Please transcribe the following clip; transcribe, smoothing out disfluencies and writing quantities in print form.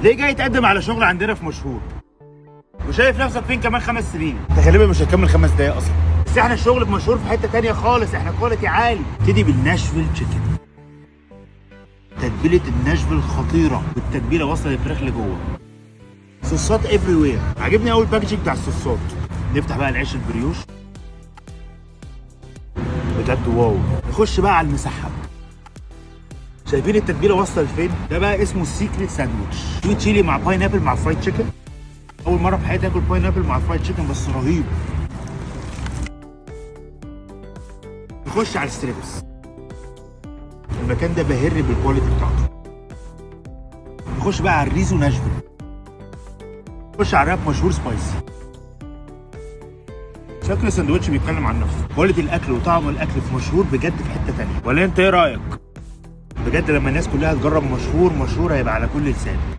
ليه جاي تقدم على شغل عندنا في مشهور وشايف نفسك فين كمان 5 سنين؟ انت غالبا مش هتكمل 5 دقايق اصلا. بس احنا الشغل في مشهور في حته تانيه خالص، احنا كواليتي عالي. ابتدي بالناشفيل تشيكن. تتبيله الناشفيل خطيره، والتتبيله واصله للفراخ لجوه. صوصات افري وير. عاجبني قوي الباكجينج بتاع الصوصات. نفتح بقى العيش البريوش. بجد واو. نخش بقى على المسحب. شايفين التتبيله واصله لفين؟ ده بقى اسمه السيكريت ساندوتش. سويت تشيلي مع باينابل مع فرايد تشيكن. اول مره في حياتي اكل باينابل مع فرايد تشيكن، بس رهيب. نخش على الستريبس. المكان ده باهر بالكواليتي بتاعته. نخش بقى على الريزو ناشفيل. نخش على راب مشهور سبايسي. شكل الساندوتش بيتكلم عن نفسه. كواليتي الاكل وطعم الاكل في مشهور بجد في حته تانيه. ولا انت ايه رايك؟ بجد لما الناس كلها تجرب مشهور هيبقى على كل لسان.